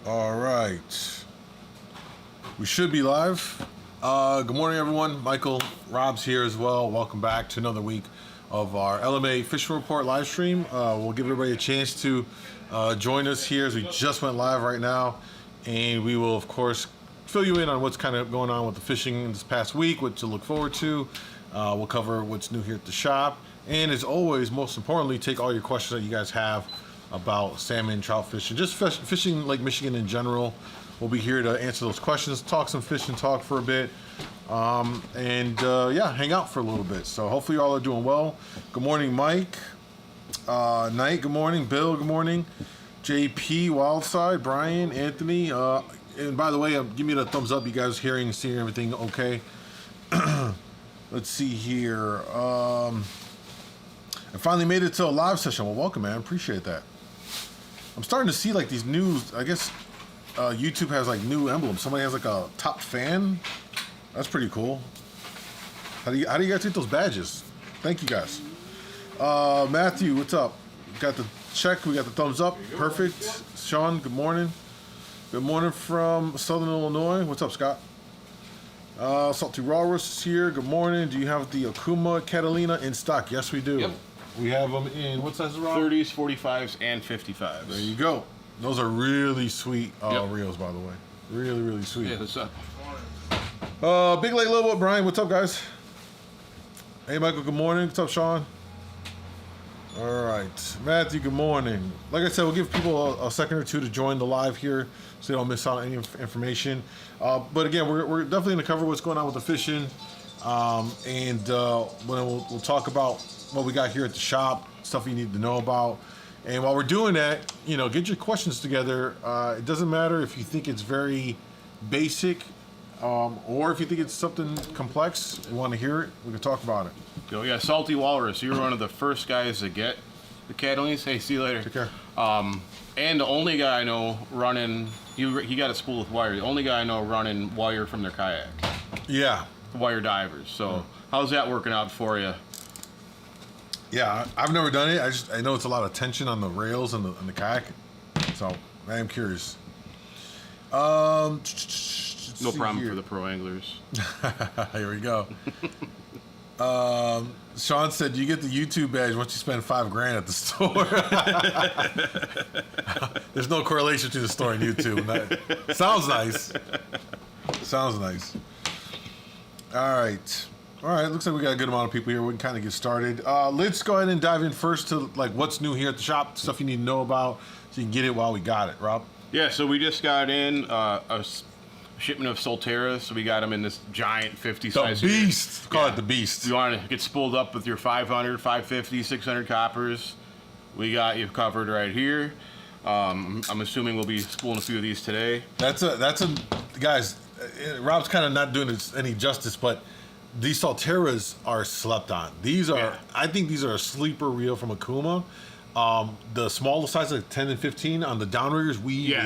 All right. We should be live. Good morning, everyone. Michael, Rob's here as well. Welcome back to another week of our LMA Fishing Report live stream. We'll give everybody a chance to join us here as we just went live right now. And we will, of course, fill you in on what's kind of going on with the fishing this past week, what to look forward to. We'll cover what's new here at the shop. And as always, most importantly, take all your questions that you guys have about salmon, trout fishing, just fishing Lake Michigan in general. We'll be here to answer those questions, talk some fishing talk for a bit, yeah, hang out for a little bit. So hopefully you all are doing well. Good morning, Mike. Knight, good morning. Bill, good morning. JP, Wildside, Brian, Anthony. And by the way, give me the thumbs up. You guys hearing, seeing everything okay? Let's see here. I finally made it to a live session. Well, welcome, man. Appreciate that. I'm starting to see like these new, I guess YouTube has like new emblems. Somebody has like a top fan. That's pretty cool. How do you guys get those badges? Thank you guys. Matthew, what's up? Got the check. We got the thumbs up. Perfect. Sean, good morning. Good morning from Southern Illinois. What's up, Scott? Salty Walrus is here. Good morning. Do you have the Okuma Catalina in stock? Yes, we do. Yep. We have them in what size, Rob? 30s, 45s, and 55s. There you go. Those are really sweet reels, by the way. Really, really sweet. Yeah, what's up? Big Lake Little Brian, what's up, guys? Hey, Michael, good morning. What's up, Sean? All right. Matthew, good morning. Like I said, we'll give people a second or two to join the live here so they don't miss out on any information. But again, we're definitely going to cover what's going on with the fishing. We'll talk about what we got here at the shop, stuff you need to know about. And while we're doing that, get your questions together. It doesn't matter if you think it's very basic or if you think it's something complex, you want to hear it, we can talk about it. Oh, yeah, Salty Walrus, you were one of the first guys to get the Catalines. Hey, see you later. Take care. And the only guy I know running, he got a spool with wire. The only guy I know running wire from their kayak. Yeah. Wire divers. So how's that working out for you? Yeah, I've never done it. I know it's a lot of tension on the rails and the kayak, so I am curious. No problem for the pro anglers. Here we go. Sean said, "Do you get the YouTube badge once you spend $5,000 at the store?" There's no correlation to the store on YouTube. Sounds nice. Sounds nice. All right. Looks like we got a good amount of people here. We can kind of get started. Let's go ahead and dive in first to like what's new here at the shop, stuff you need to know about, so you can get it while we got it. Rob? Yeah, so we just got in a shipment of Solteras. So we got them in this giant 50 size. The beast. Call it the beast. You want to get spooled up with your 500, 550, 600 coppers. We got you covered right here. I'm assuming we'll be spooling a few of these today. That's a guys. Rob's kind of not doing this any justice, but these Solteras are slept on. These are, I think these are a sleeper reel from Okuma. The smaller size, like 10 and 15 on the downriggers,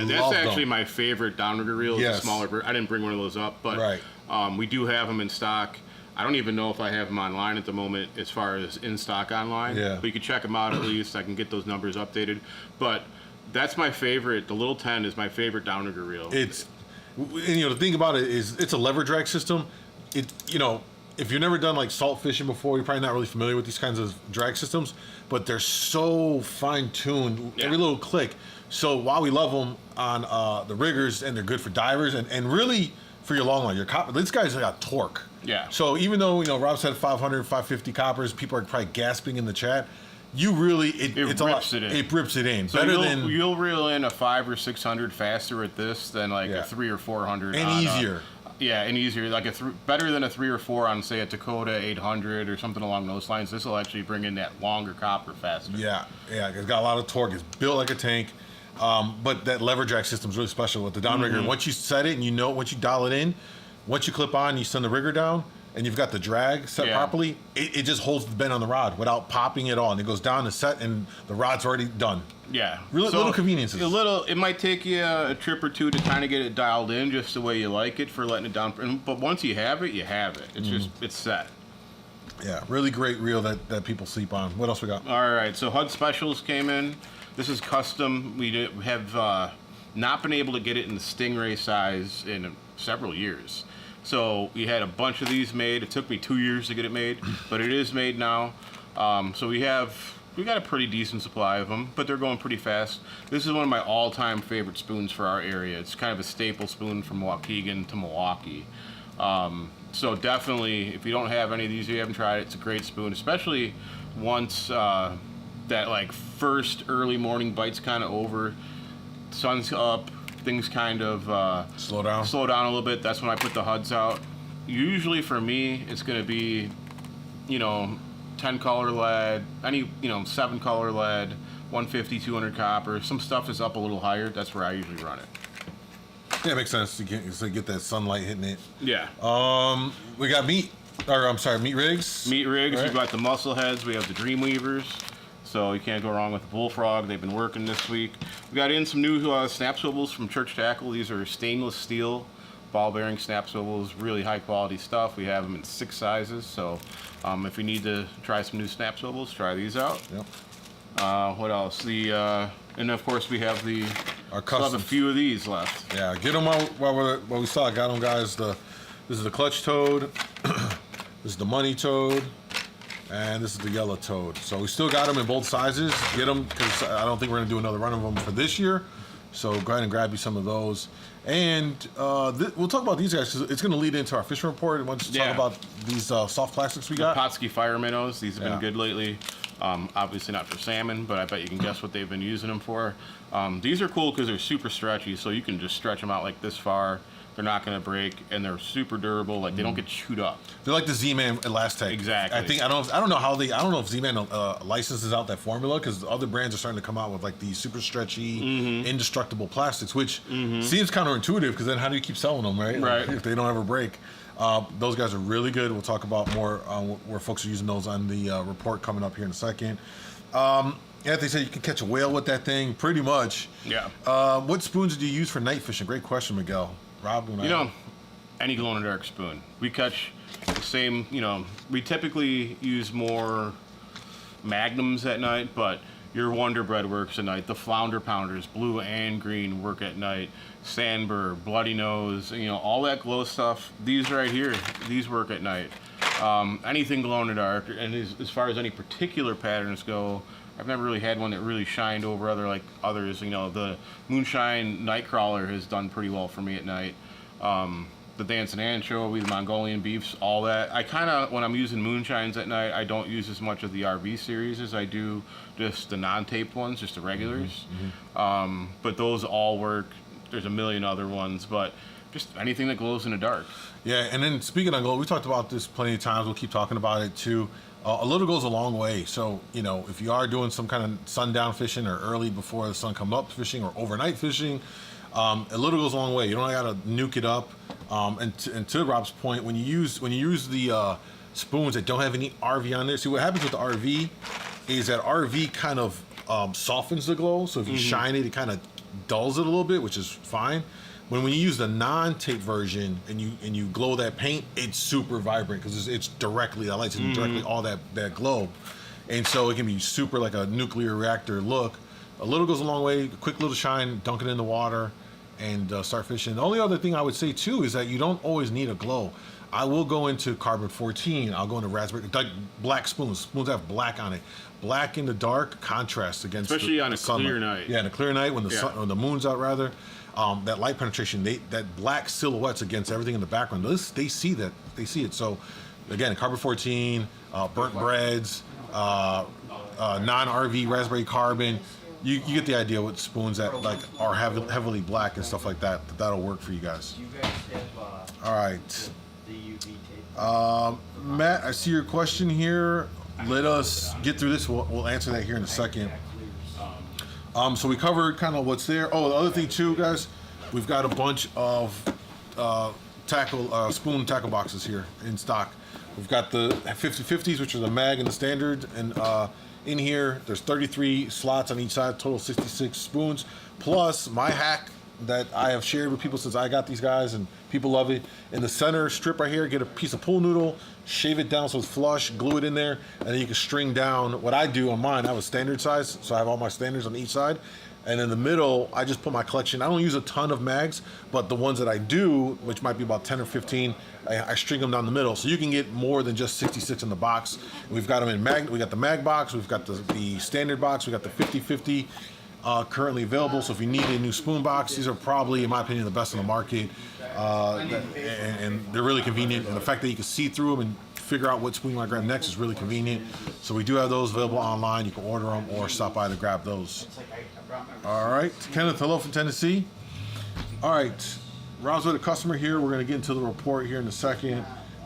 that's actually my favorite downrigger reel. Yes. The smaller. I didn't bring one of those up, but right. We do have them in stock. I don't even know if I have them online at the moment as far as in stock online. Yeah. But you can check them out at least. I can get those numbers updated. But that's my favorite. The little 10 is my favorite downrigger reel. It's, the thing about it is it's a lever drag system. If you've never done like salt fishing before, you're probably not really familiar with these kinds of drag systems, but they're so fine-tuned, every little click. So while we love them on the riggers, and they're good for divers, and really for your long line, these guys got torque. Yeah. So even though, Rob said 500, 550 coppers, people are probably gasping in the chat. You really, it rips it in. So you'll reel in a 500 or 600 faster with this than like a 300 or 400. And easier. And easier, like better than a 3 or 4 on, say, a Dakota 800 or something along those lines. This will actually bring in that longer copper faster. Yeah, it's got a lot of torque. It's built like a tank, but that lever jack system is really special with the downrigger. Mm-hmm. Once you set it, and once you dial it in, once you clip on, you send the rigger down, and you've got the drag set properly, it just holds the bend on the rod without popping at all, and it goes down to set, and the rod's already done. Yeah. Little conveniences. It might take you a trip or two to kind of get it dialed in just the way you like it for letting it down. But once you have it, you have it. It's it's set. Yeah, really great reel that people sleep on. What else we got? All right, so Hud Specials came in. This is custom. We have not been able to get it in the stingray size in several years. So we had a bunch of these made. It took me 2 years to get it made, but it is made now. So we got a pretty decent supply of them, but they're going pretty fast. This is one of my all-time favorite spoons for our area. It's kind of a staple spoon from Waukegan to Milwaukee. So definitely, if you don't have any of these, you haven't tried it, it's a great spoon, especially once that like first early morning bite's kind of over, sun's up, things kind of slow down a little bit. That's when I put the Huds out. Usually for me, it's going to be, 10 color lead, 7 color lead, 150, 200 copper. Some stuff is up a little higher. That's where I usually run it. Yeah, it makes sense to get that sunlight hitting it. Yeah. We got meat rigs. Meat rigs. Right. We've got the muscle heads. We have the Dreamweavers. So you can't go wrong with the Bullfrog. They've been working this week. We got in some new snap swivels from Church Tackle. These are stainless steel ball bearing snap swivels, really high quality stuff. We have them in 6 sizes. So if you need to try some new snap swivels, try these out. Yep. What else? And of course we have our still have a customs. few of these left. Yeah, get them out while we still got them, guys. This is the clutch toad. This is the money toad. And this is the yellow toad. So we still got them in both sizes. Get them, because I don't think we're going to do another run of them for this year. So go ahead and grab you some of those. And we'll talk about these guys, because it's going to lead into our fishing report. Once to talk about these soft plastics we got. Potski fire minnows. These have been good lately. Obviously not for salmon, but I bet you can guess what they've been using them for. These are cool because they're super stretchy, so you can just stretch them out like this far. They're not going to break, and they're super durable. Like they don't get chewed up. They're like the Z-Man Elastec. Exactly. I don't know if Z-Man licenses out that formula, because other brands are starting to come out with like these super stretchy, indestructible plastics, which seems counterintuitive, because then how do you keep selling them, right? Right. Like, if they don't ever break. Those guys are really good. We'll talk about more where folks are using those on the report coming up here in a second. Anthony said you can catch a whale with that thing, pretty much. Yeah. What spoons do you use for night fishing? Great question, Miguel. Rob, any glow-in-the-dark spoon. We catch the same, we typically use more magnums at night, but your Wonder Bread works at night. The Flounder Pounders, blue and green, work at night. Sandburr, Bloody Nose, all that glow stuff. These right here, these work at night. Anything glow-in-the-dark, and as far as any particular patterns go, I've never really had one that really shined over others. The Moonshine Nightcrawler has done pretty well for me at night. The Dancing Anchovy, the Mongolian Beefs, all that. I kind of, when I'm using Moonshines at night, I don't use as much of the RV series as I do just the non-taped ones, just the regulars. But those all work. There's a million other ones, but just anything that glows in the dark. Yeah, and then speaking of glow, we talked about this plenty of times. We'll keep talking about it too. A little goes a long way. So, if you are doing some kind of sundown fishing or early before the sun come up fishing or overnight fishing, a little goes a long way. You don't got to nuke it up. And to Rob's point, when you use the spoons that don't have any RV on there, see what happens with the RV is that RV kind of softens the glow. So if you shine it, it kind of dulls it a little bit, which is fine. When you use the non-tape version and you glow that paint, it's super vibrant because it's directly, the lights hitting directly all that glow. And so it can be super like a nuclear reactor look. A little goes a long way. A quick little shine, dunk it in the water, and start fishing. The only other thing I would say too is that you don't always need a glow. I will go into carbon 14. I'll go into raspberry, like black spoons that have black on it. Black in the dark contrasts against especially on a sunlight. clear night. Yeah, on a clear night when the sun, when the moon's out rather. That light penetration, that black silhouettes against everything in the background. They see that. They see it. So, again, carbon 14, burnt breads, non-RV raspberry carbon. You get the idea with spoons that like are heavily black and stuff like that. That'll work for you guys. All right. Matt, I see your question here. Let us get through this. We'll answer that here in a second. So we covered kind of what's there. Oh, the other thing too, guys, we've got a bunch of spoon tackle boxes here in stock. We've got the 50/50s, which are the mag and the standard, and in here there's 33 slots on each side, total 66 spoons, plus my hack that I have shared with people since I got these guys, and people love it. In the center strip right here, get a piece of pool noodle, shave it down so it's flush, glue it in there, and then you can string down. What I do on mine, I have a standard size, so I have all my standards on each side. And in the middle, I just put my collection. I don't use a ton of mags, but the ones that I do, which might be about 10 or 15, I string them down the middle. So you can get more than just 66 in the box. We've got them in mag. We got the mag box. We've got the standard box. We got the 50/50 currently available. So if you need a new spoon box, these are probably, in my opinion, the best in the market. And they're really convenient. And the fact that you can see through them and figure out what spoon you want to grab next is really convenient. So we do have those available online. You can order them or stop by to grab those. All right, Kenneth, hello from Tennessee. All right, Rob's with a customer here. We're going to get into the report here in a second.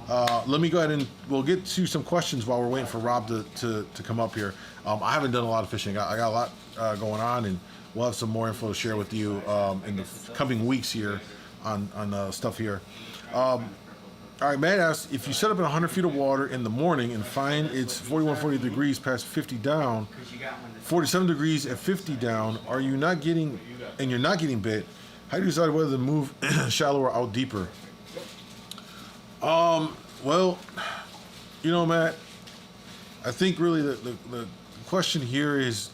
Let me go ahead and we'll get to some questions while we're waiting for Rob to come up here. I haven't done a lot of fishing. I got a lot going on, and we'll have some more info to share with you in the coming weeks here on stuff here. All right, Matt asks, if you set up in 100 feet of water in the morning and find it's 41, 40 degrees past 50 down, 47 degrees at 50 down, you're not getting bit, how do you decide whether to move shallower out deeper? Well, Matt, I think really the question here is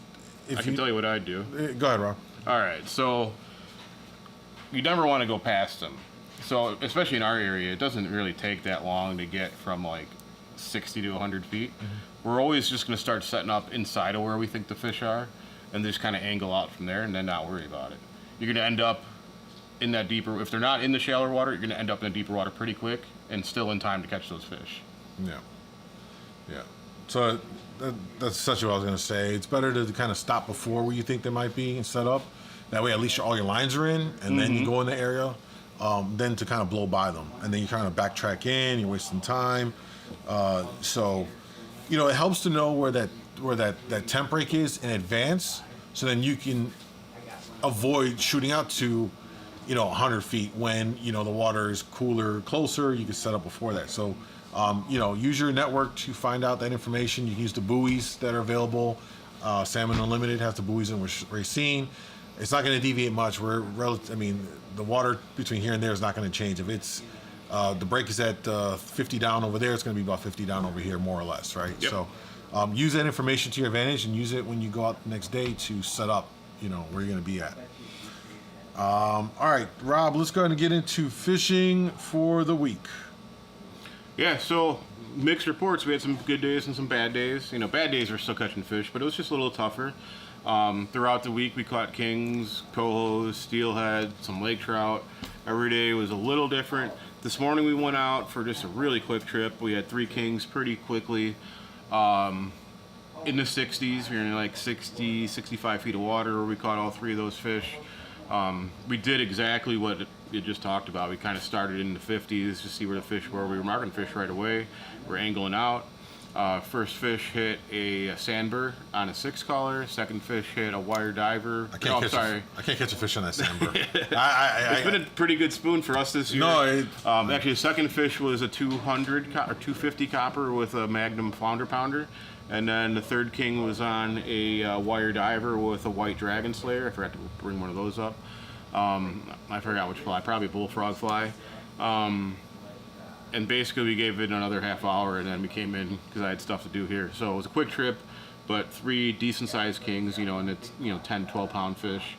if I can tell you what I do. Go ahead, Rob. All right, so you never want to go past them. So, especially in our area, it doesn't really take that long to get from like 60 to 100 feet. Mm-hmm. We're always just going to start setting up inside of where we think the fish are and just kind of angle out from there and then not worry about it. You're going to end up in that deeper, if they're not in the shallower water, you're going to end up in the deeper water pretty quick and still in time to catch those fish. Yeah. So that's essentially what I was going to say. It's better to kind of stop before where you think they might be and set up. That way at least all your lines are in and then you go in the area. Then to kind of blow by them, and then you kind of backtrack in. You're wasting time, so it helps to know where that temp break is in advance, so then you can avoid shooting out to 100 feet when the water is cooler, closer. You can set up before that. So use your network to find out that information. You can use the buoys that are available. Salmon Unlimited has the buoys in Racine. It's not going to deviate much. The water between here and there is not going to change. If it's the break is at 50 down over there, it's going to be about 50 down over here, more or less, right? Yep. So use that information to your advantage and use it when you go out the next day to set up, where you're going to be at. All right, Rob, let's go ahead and get into fishing for the week. Yeah, so mixed reports. We had some good days and some bad days. Bad days were still catching fish, but it was just a little tougher. Throughout the week, we caught kings, cohos, steelhead, some lake trout. Every day was a little different. This morning we went out for just a really quick trip. We had 3 kings pretty quickly. In the 60s, we were in like 60, 65 feet of water where we caught all 3 of those fish. We did exactly what you just talked about. We kind of started in the 50s to see where the fish were. We were marking fish right away. We're angling out. First fish hit a sandbur on a 6-color. Second fish hit a wire diver. I can't catch a fish on that sandbur. It's been a pretty good spoon for us this year. No, actually, the second fish was a 200 or 250 copper with a Magnum flounder pounder, and then the third king was on a wire diver with a white dragon slayer. I forgot to bring one of those up. I forgot which fly, probably a bullfrog fly. And basically we gave it another half hour and then we came in because I had stuff to do here. So it was a quick trip, but 3 decent sized kings, and it's 10, 12 pound fish.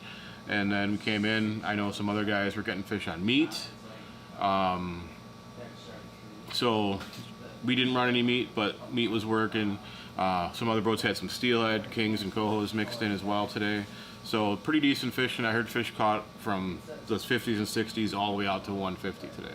And then we came in. I know some other guys were getting fish on meat. So we didn't run any meat, but meat was working. Some other boats had some steelhead, kings and cohos mixed in as well today. So pretty decent fishing. I heard fish caught from those 50s and 60s all the way out to 150 today.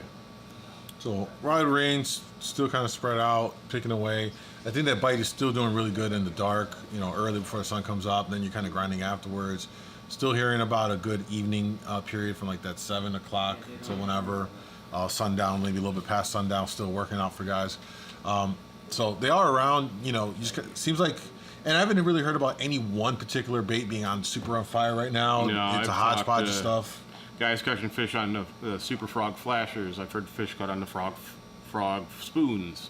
So rod range still kind of spread out, picking away. I think that bite is still doing really good in the dark, early before the sun comes up. And then you're kind of grinding afterwards. Still hearing about a good evening period from like that 7 o'clock to whenever. Sundown, maybe a little bit past sundown, still working out for guys. So they are around, seems like, and I haven't really heard about any one particular bait being super on fire right now. No, it's a hodgepodge of stuff. Guys catching fish on the super frog flashers. I've heard fish caught on the frog spoons.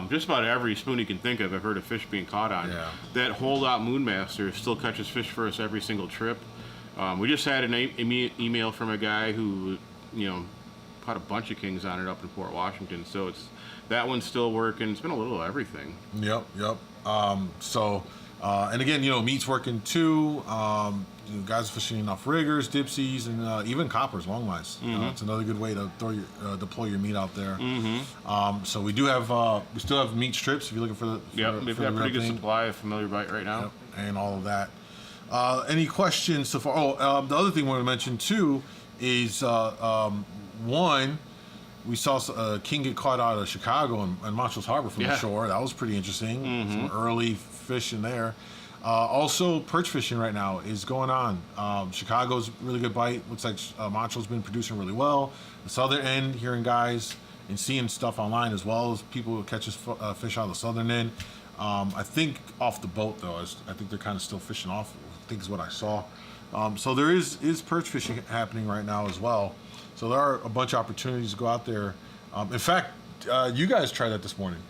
Just about every spoon you can think of, I've heard a fish being caught on. Yeah. That holdout Moonmaster still catches fish for us every single trip. We just had an email from a guy who, caught a bunch of kings on it up in Port Washington. So that one's still working. It's been a little of everything. Yep. And again, meat's working too. Guys are fishing off riggers, dipsies, and even coppers, long lines. It's another good way to deploy your meat out there. So we still have meat strips if you're looking for the. We've got a pretty good supply of familiar bite right now. Yep, and all of that. Any questions so far? The other thing I want to mention too is one. We saw a king get caught out of Chicago and Montrose Harbor from the shore. That was pretty interesting. Some early fishing there. Also, perch fishing right now is going on. Chicago's really good bite. Looks like Montrose's been producing really well. The southern end, hearing guys and seeing stuff online as well as people who catch fish out of the southern end. I think off the boat though. I think they're kind of still fishing off. I think is what I saw. So there is perch fishing happening right now as well. So there are a bunch of opportunities to go out there. In fact, you guys tried that this morning.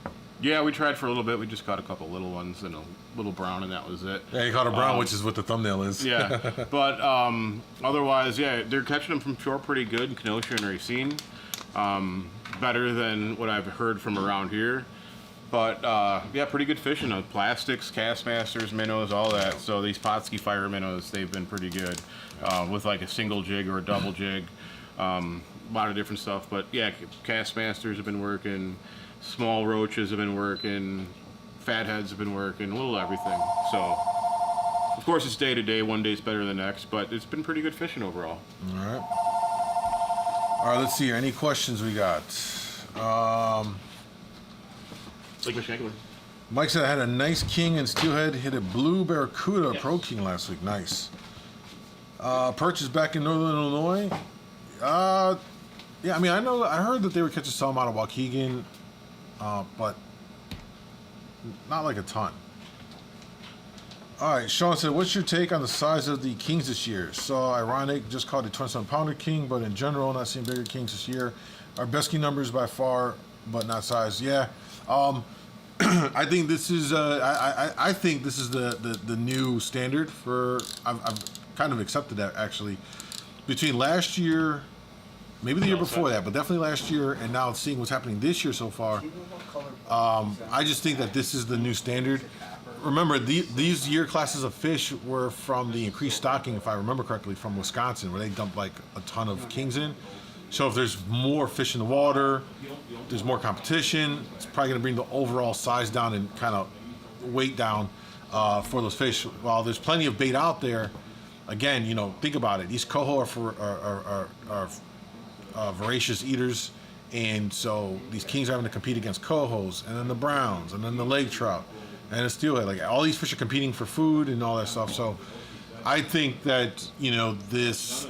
Yeah, we tried for a little bit. We just caught a couple little ones and a little brown, and that was it. Yeah, you caught a brown, which is what the thumbnail is. Yeah, but otherwise, yeah, they're catching them from shore pretty good in Kenosha and Racine. Better than what I've heard from around here. But, pretty good fishing. Plastics, Castmasters, minnows, all that. So these Potski Fire minnows, they've been pretty good with like a single jig or a double jig. A lot of different stuff. But, yeah, Castmasters have been working. Small roaches have been working. Fatheads have been working. A little everything. So, of course, it's day to day. One day's better than the next. But it's been pretty good fishing overall. All right, let's see here. Any questions we got? Lake Michigan. Mike said I had a nice king and steelhead, hit a blue barracuda pro king last week. Nice. Perch is back in northern Illinois. Yeah, I mean, I heard that they were catching some out of Waukegan, but not like a ton. All right, Sean said, what's your take on the size of the kings this year? So ironic, just caught a 27-pounder king, but in general, not seeing bigger kings this year. Our best king numbers by far, but not size. Yeah. I think this is I think this is the new standard for. I've kind of accepted that actually. Between last year, maybe the year before that, but definitely last year, and now seeing what's happening this year so far, I just think that this is the new standard. Remember, these year classes of fish were from the increased stocking, if I remember correctly, from Wisconsin, where they dumped like a ton of kings in. So if there's more fish in the water, there's more competition, it's probably going to bring the overall size down and kind of weight down for those fish. While there's plenty of bait out there, again, think about it. These coho are voracious eaters, and so these kings are having to compete against cohos, and then the browns, and then the lake trout, and the steelhead. Like all these fish are competing for food and all that stuff. So I think that this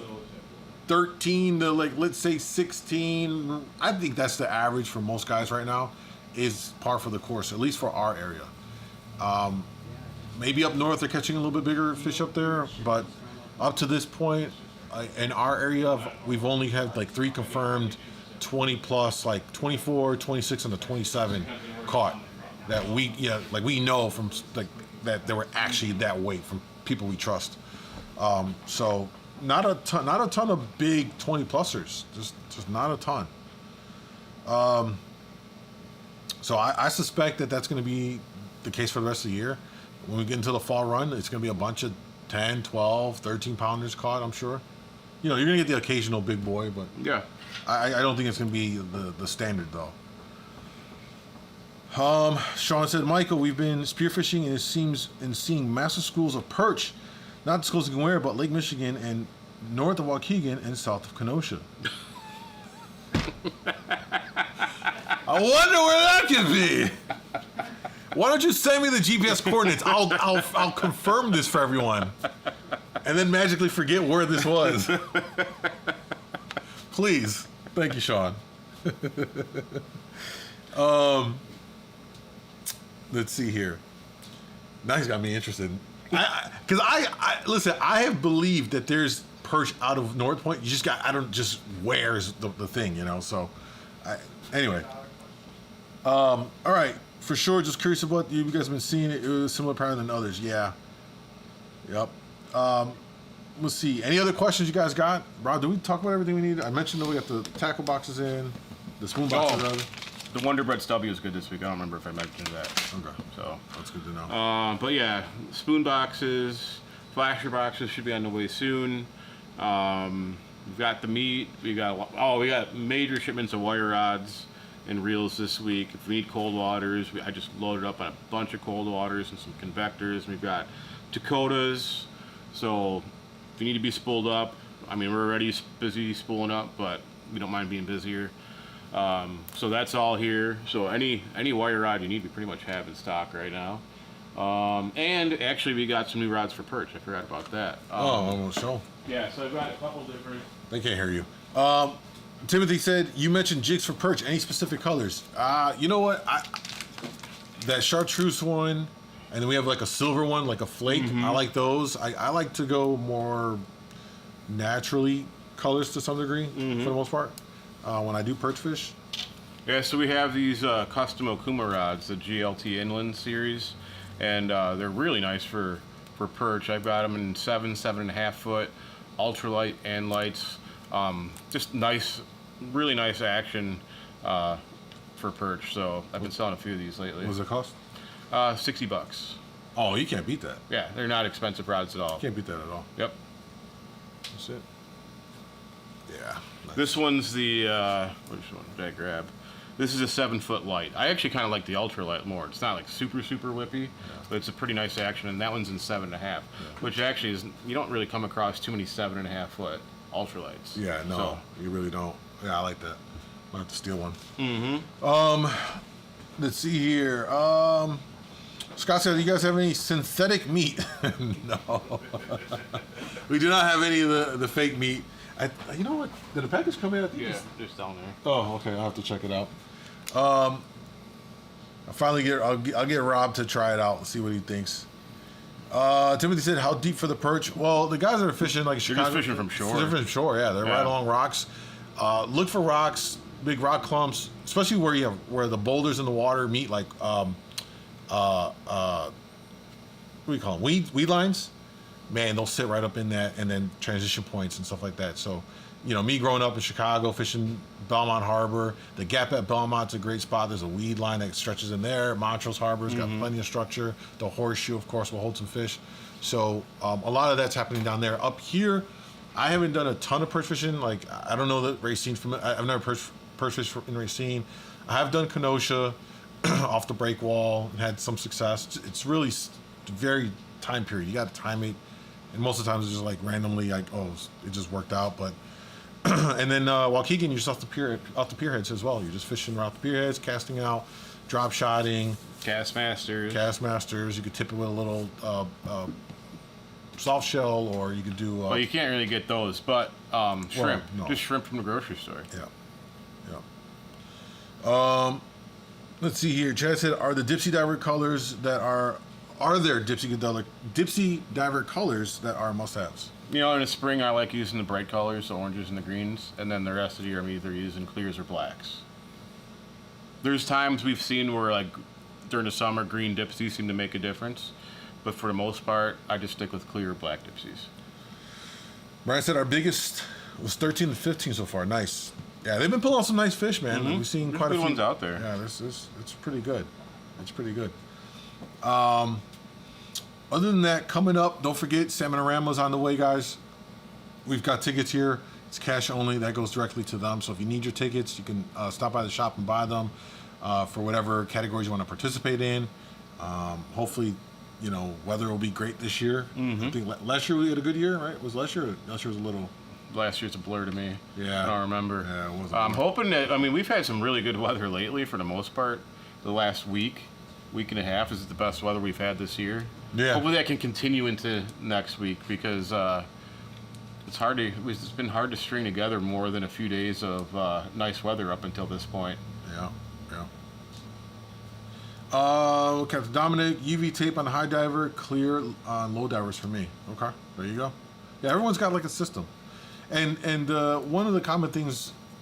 13 to let's say 16, I think that's the average for most guys right now, is par for the course, at least for our area. Maybe up north they're catching a little bit bigger fish up there, but up to this point in our area, we've only had like 3 confirmed 20 plus, like 24, 26, and the 27 caught that we know from that they were actually that weight from people we trust. So not a ton of big 20 plusers, just not a ton. So I suspect that that's going to be the case for the rest of the year. When we get into the fall run, it's going to be a bunch of 10, 12, 13 pounders caught, I'm sure. You're going to get the occasional big boy, but yeah, I don't think it's going to be the standard though. Sean said, Michael, we've been spearfishing and it seems seeing massive schools of perch, not disclosing where, but Lake Michigan and north of Waukegan and south of Kenosha. I wonder where that could be. Why don't you send me the GPS coordinates? I'll confirm this for everyone, and then magically forget where this was. Please, thank you, Sean. Let's see here. Now he's got me interested. Because listen, I have believed that there's perch out of North Point. You just where's the thing, So, anyway. All right, for sure. Just curious about you guys have been seeing it. It was similar pattern than others. Yeah. Yep. let's see. Any other questions you guys got? Rob, did we talk about everything we need? I mentioned that we got the tackle boxes in, the spoon boxes rather. The Wonder Bread stubby was good this week. I don't remember if I mentioned that. Okay. So That's good to know. but yeah, spoon boxes, flasher boxes should be on the way soon. We've got the meat. We got major shipments of wire rods and reels this week. If we need cold waters, I just loaded up on a bunch of cold waters and some convectors. We've got Dakotas. So if you need to be spooled up, I mean, we're already busy spooling up, but we don't mind being busier. So that's all here. So any wire rod you need, we pretty much have in stock right now. And actually, we got some new rods for perch. I forgot about that. Almost show. Yeah, so I've got a couple different. They can't hear you. Timothy said, you mentioned jigs for perch. Any specific colors? You know what? That chartreuse one, and then we have like a silver one, like a flake. I like those. I like to go more naturally colors to some degree, for the most part, when I do perch fish. Yeah, so we have these custom Okuma rods, the GLT Inland series, and they're really nice for perch. I've got them in 7.5 foot, ultralight and lights. Just nice, really nice action for perch. So I've been selling a few of these lately. What does it cost? $60. Oh, you can't beat that. Yeah, they're not expensive rods at all. You can't beat that at all. Yep. That's it. Yeah. Nice. This one's the which one did I grab? This is a 7 foot light. I actually kind of like the ultralight more. It's not like super whippy, but it's a pretty nice action. And that one's in 7.5, which actually is, you don't really come across too many 7.5 foot ultralights. Yeah, no, so, you really don't. Yeah, I like that. I'll have to steal one. Let's see here. Scott said, "Do you guys have any synthetic meat?" No, we do not have any of the fake meat. You know what? Did the package come in? I think yeah, just down there. Oh, okay. I'll have to check it out. I'll finally I'll get Rob to try it out and see what he thinks. Timothy said, "How deep for the perch?" Well, the guys that are fishing like Chicago, just fishing from shore. They're from shore, yeah. They're right along rocks. Look for rocks, big rock clumps, especially where the boulders in the water meet, like what do you call them? Weed lines. Man, they'll sit right up in that, and then transition points and stuff like that. So, me growing up in Chicago, fishing Belmont Harbor, the gap at Belmont's a great spot. There's a weed line that stretches in there. Montrose Harbor's got plenty of structure. The Horseshoe, of course, will hold some fish. So, a lot of that's happening down there. Up here, I haven't done a ton of perch fishing. Like, I don't know that Racine's from. I've never perch fished in Racine. I have done Kenosha off the break wall and had some success. It's really very time period. You got to time it. And most of the times it's just like randomly, like, oh, it just worked out. But and then Waukegan, you're just off the pierheads as well. You're just fishing around the pierheads, casting out, drop shotting, Cast masters. You could tip it with a little soft shell, or you could do. Well, you can't really get those, but shrimp. Well, no. Just shrimp from the grocery store. Yeah. Let's see here. Chad said, "Are the Dipsy Diver colors that are there Dipsy Diver colors that are must-haves?" In the spring, I like using the bright colors, the oranges and the greens, and then the rest of the year, I'm either using clears or blacks. There's times we've seen where, like, during the summer, green Dipsies seem to make a difference, but for the most part, I just stick with clear or black Dipsies. Brian said, "Our biggest was 13 to 15 so far." Nice. Yeah, they've been pulling out some nice fish, man. We've seen There's quite a good few ones out there. Yeah, it's pretty good. It's pretty good. Other than that, coming up, don't forget, Salmonorama's on the way, guys. We've got tickets here. It's cash only. That goes directly to them. So if you need your tickets, you can stop by the shop and buy them for whatever categories you want to participate in. Hopefully, weather will be great this year. I think last year we had a good year, right? Was last year? Last year was a little... Last year's a blur to me. Yeah. I don't remember. Yeah, it wasn't. I'm hoping that, we've had some really good weather lately for the most part. The last week and a half is the best weather we've had this year. Yeah. Hopefully that can continue into next week, because it's been hard to string together more than a few days of nice weather up until this point. Yeah. Captain Dominic, UV tape on the high diver, clear on low divers for me. Okay, there you go. Yeah, everyone's got like a system. And one of the common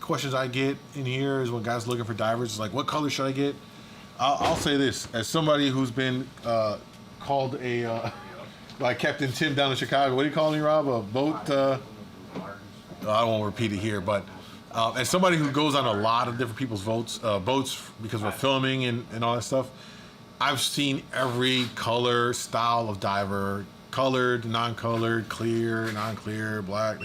questions I get in here is when guys looking for divers is like, what color should I get? I'll say this, as somebody who's been called a like Captain Tim down in Chicago. What do you call me, Rob? A boat. I won't repeat it here, but as somebody who goes on a lot of different people's boats because we're filming and all that stuff, I've seen every color, style of diver, colored, non-colored, clear, non-clear, black.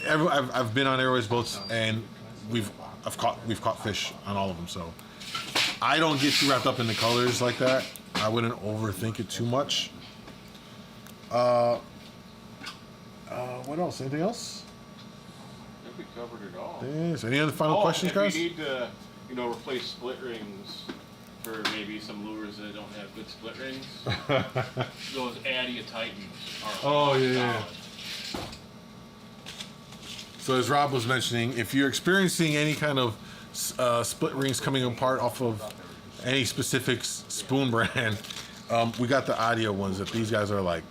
I've been on Airways boats and we've caught fish on all of them. So I don't get too wrapped up in the colors like that. I wouldn't overthink it too much. What else? Anything else? I think we covered it all. Yes. Any other final questions, guys? If you need to, replace split rings for maybe some lures that don't have good split rings, those Addy Titans are solid. So as Rob was mentioning, if you're experiencing any kind of split rings coming apart off of any specific spoon brand, we got the audio ones that these guys are like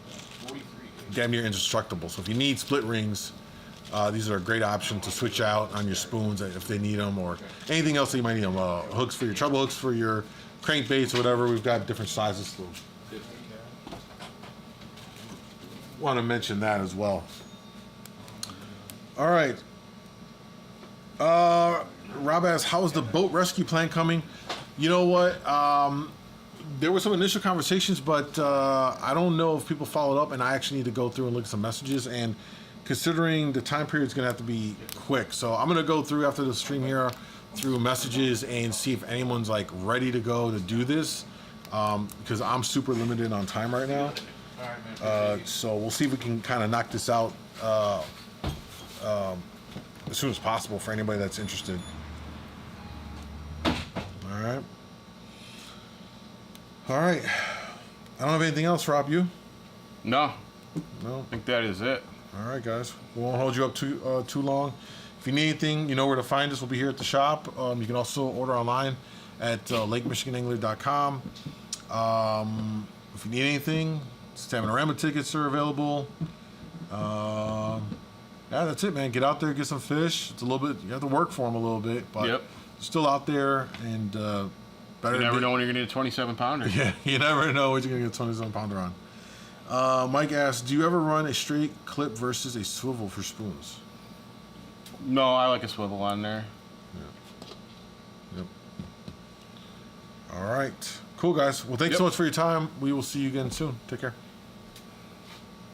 damn near indestructible. So if you need split rings, these are a great option to switch out on your spoons if they need them, or anything else that you might need them. Hooks for your treble hooks for your crankbaits or whatever. We've got different sizes. So want to mention that as well. All right. Rob asks, how is the boat rescue plan coming? You know what? There were some initial conversations, but I don't know if people followed up, and I actually need to go through and look at some messages. And considering the time period is going to have to be quick, so I'm going to go through after the stream here through messages and see if anyone's like ready to go to do this, because I'm super limited on time right now. So we'll see if we can kind of knock this out as soon as possible for anybody that's interested. All right. I don't have anything else, Rob. You? No. No. I think that is it. All right, guys. We won't hold you up too long. If you need anything, you know where to find us. We'll be here at the shop. You can also order online at LakeMichiganAngler.com. If you need anything, Salmonorama tickets are available. Yeah, that's it, man. Get out there, get some fish. It's a little bit, you have to work for them a little bit, but still out there, and better. You never know when you're going to get a 27-pounder. Yeah, you never know when you're going to get a 27-pounder on. Mike asks, do you ever run a straight clip versus a swivel for spoons? No, I like a swivel on there. Yep. All right. Cool, guys. Well, thanks so much for your time. We will see you again soon. Take care.